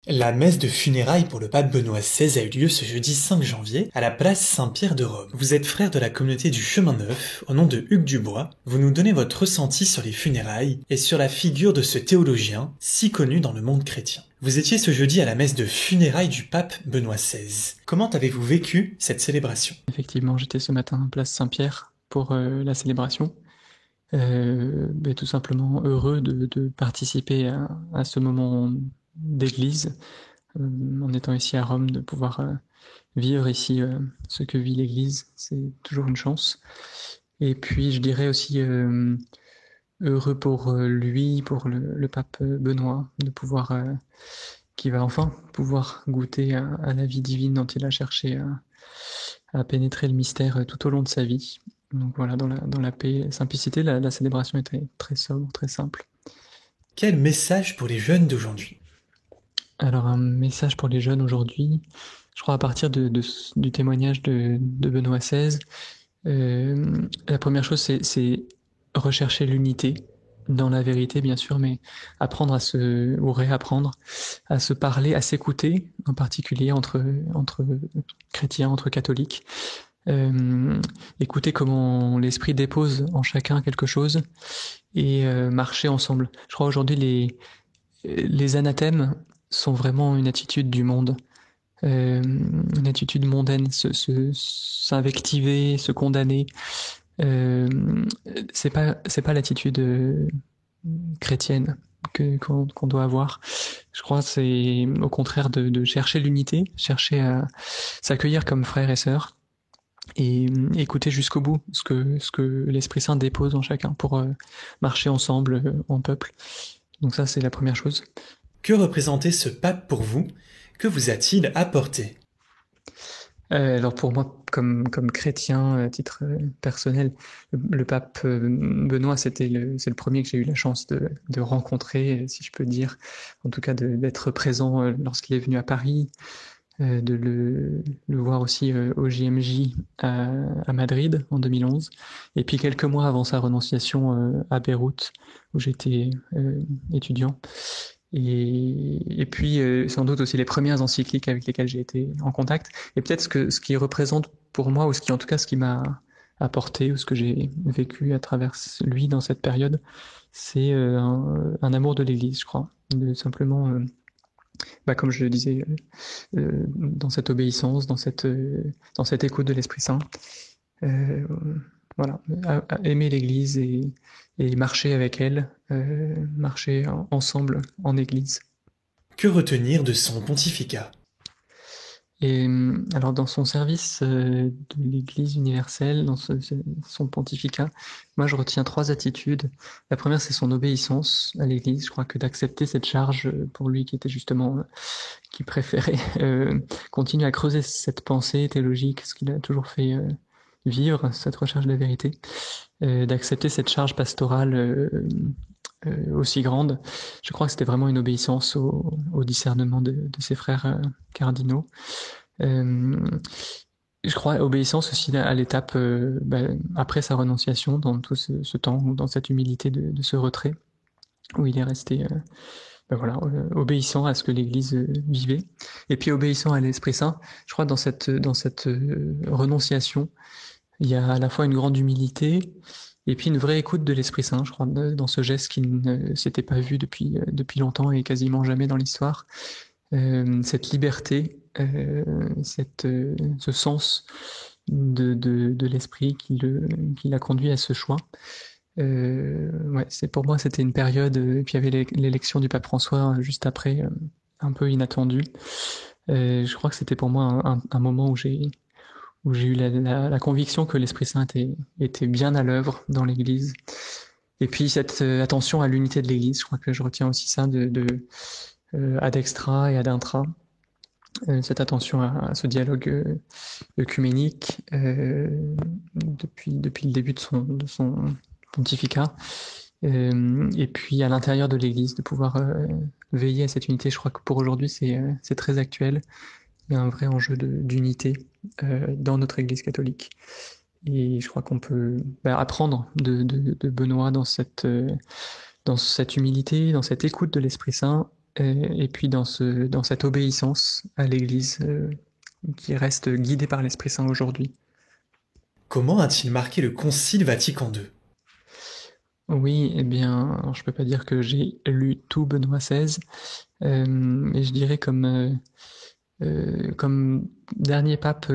La messe de funérailles pour le pape Benoît XVI a eu lieu ce jeudi 5 janvier à la place Saint-Pierre de Rome. Vous êtes frère de la communauté du Chemin Neuf, au nom de Hugues Dubois, vous nous donnez votre ressenti sur les funérailles et sur la figure de ce théologien si connu dans le monde chrétien. Vous étiez ce jeudi à la messe de funérailles du pape Benoît XVI. Comment avez-vous vécu cette célébration? Effectivement, j'étais ce matin place Saint-Pierre pour la célébration. Tout simplement heureux de participer à ce moment d'église, en étant ici à Rome, de pouvoir vivre ici ce que vit l'église, c'est toujours une chance. Et puis je dirais aussi heureux pour lui, pour le pape Benoît, de pouvoir qui va enfin pouvoir goûter à la vie divine dont il a cherché à pénétrer le mystère tout au long de sa vie. Donc voilà, dans la paix et simplicité, la célébration était très sobre, très simple. Quel message pour les jeunes d'aujourd'hui? Alors un message pour les jeunes aujourd'hui, je crois à partir du témoignage de Benoît XVI, la première chose c'est rechercher l'unité dans la vérité bien sûr, mais apprendre ou réapprendre à se parler, à s'écouter, en particulier entre chrétiens, entre catholiques. Écouter comment l'esprit dépose en chacun quelque chose et marcher ensemble. Je crois aujourd'hui les anathèmes sont vraiment une attitude du monde, une attitude mondaine, s'invectiver, se condamner. Euh, c'est pas l'attitude chrétienne qu'on doit avoir. Je crois que c'est au contraire de chercher l'unité, chercher à s'accueillir comme frères et sœurs et écouter jusqu'au bout ce que l'Esprit Saint dépose en chacun pour marcher ensemble en peuple. Donc ça, c'est la première chose. Que représentait ce pape pour vous? Que vous a-t-il apporté? Alors pour moi, comme chrétien, à titre personnel, le pape Benoît, c'est le premier que j'ai eu la chance de rencontrer, si je peux dire, en tout cas d'être présent lorsqu'il est venu à Paris, de le voir aussi au JMJ à Madrid en 2011, et puis quelques mois avant sa renonciation à Beyrouth, où j'étais étudiant. Et puis sans doute aussi les premières encycliques avec lesquelles j'ai été en contact. Et peut-être ce qui représente pour moi, ou ce qui m'a apporté, ou ce que j'ai vécu à travers lui dans cette période, c'est un amour de l'Église, je crois. De simplement, comme je le disais, dans cette obéissance, dans cette écoute de l'Esprit Saint. Euh, voilà, à aimer l'Église et marcher avec elle, marcher ensemble en Église. Que retenir de son pontificat? Et alors dans son service de l'Église universelle, son pontificat, moi je retiens trois attitudes. La première, c'est son obéissance à l'Église. Je crois que d'accepter cette charge pour lui qui était justement, qui préférait continuer à creuser cette pensée théologique, ce qu'il a toujours fait vivre, cette recherche de la vérité, d'accepter cette charge pastorale aussi grande. Je crois que c'était vraiment une obéissance au discernement de ses frères cardinaux. Euh, je crois obéissance aussi à l'étape après sa renonciation, dans tout ce temps, dans cette humilité de ce retrait, où il est resté obéissant à ce que l'Église vivait. Et puis obéissant à l'Esprit Saint, je crois que dans cette renonciation, il y a à la fois une grande humilité et puis une vraie écoute de l'Esprit Saint, je crois, dans ce geste qui ne s'était pas vu depuis longtemps et quasiment jamais dans l'histoire. Cette liberté, ce sens de l'esprit qui l'a conduit à ce choix. Ouais, pour moi, c'était une période, et puis il y avait l'élection du pape François juste après, un peu inattendue. Je crois que c'était pour moi un moment où j'ai eu la conviction que l'Esprit Saint était bien à l'œuvre dans l'Église. Et puis cette attention à l'unité de l'Église, je crois que je retiens aussi ça ad extra et ad intra. Cette attention à ce dialogue œcuménique depuis le début de son pontificat. Et puis à l'intérieur de l'Église, de pouvoir veiller à cette unité. Je crois que pour aujourd'hui, c'est très actuel. Il y a un vrai enjeu d'unité dans notre Église catholique. Et je crois qu'on peut apprendre de Benoît dans cette humilité, dans cette écoute de l'Esprit Saint, et puis dans cette obéissance à l'Église qui reste guidée par l'Esprit Saint aujourd'hui. Comment a-t-il marqué le Concile Vatican II? Oui, eh bien, alors je peux pas dire que j'ai lu tout Benoît XVI, mais je dirais comme dernier pape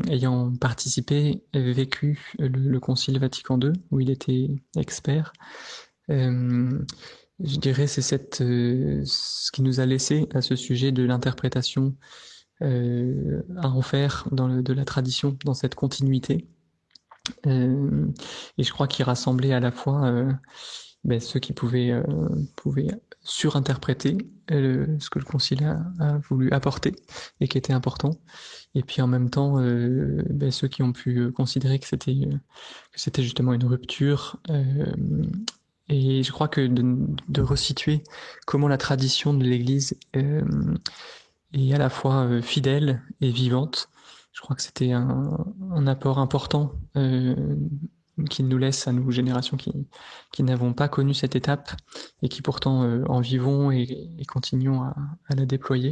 ayant participé, vécu le Concile Vatican II, où il était expert, je dirais c'est ce qui nous a laissé à ce sujet de l'interprétation à en faire de la tradition, dans cette continuité. Et je crois qu'il rassemblait à la fois ceux qui pouvaient surinterpréter ce que le Concile a voulu apporter et qui était important, et puis en même temps ceux qui ont pu considérer que c'était justement une rupture. Et je crois que de resituer comment la tradition de l'Église est à la fois fidèle et vivante, je crois que c'était un apport important qu'il nous laisse à nous, générations qui n'avons pas connu cette étape et qui pourtant en vivons et continuons à la déployer.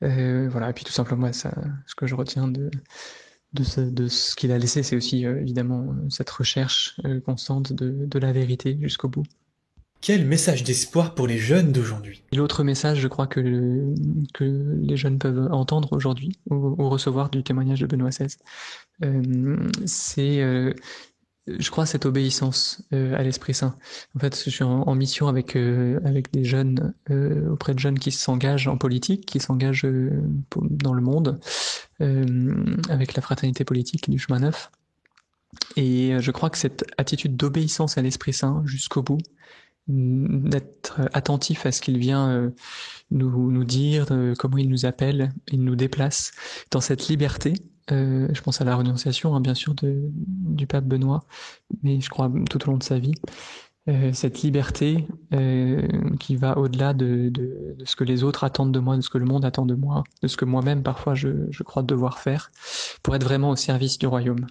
Voilà, et puis tout simplement, ce que je retiens de ce qu'il a laissé, c'est aussi évidemment cette recherche constante de la vérité jusqu'au bout. Quel message d'espoir pour les jeunes d'aujourd'hui? Et l'autre message, je crois, que les jeunes peuvent entendre aujourd'hui ou recevoir du témoignage de Benoît XVI, c'est, je crois, cette obéissance à l'Esprit Saint. En fait, je suis en mission avec des jeunes, auprès de jeunes qui s'engagent en politique, qui s'engagent dans le monde, avec la fraternité politique du chemin neuf. Et je crois que cette attitude d'obéissance à l'Esprit Saint jusqu'au bout, d'être attentif à ce qu'il vient nous dire, comment il nous appelle, il nous déplace dans cette liberté. Je pense à la renonciation, hein, bien sûr, du pape Benoît, mais je crois tout au long de sa vie. Cette liberté qui va au-delà de ce que les autres attendent de moi, de ce que le monde attend de moi, de ce que moi-même parfois je crois devoir faire, pour être vraiment au service du royaume,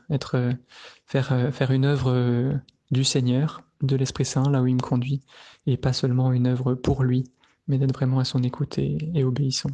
faire une œuvre du Seigneur, de l'Esprit Saint, là où il me conduit, et pas seulement une œuvre pour lui, mais d'être vraiment à son écoute et obéissant.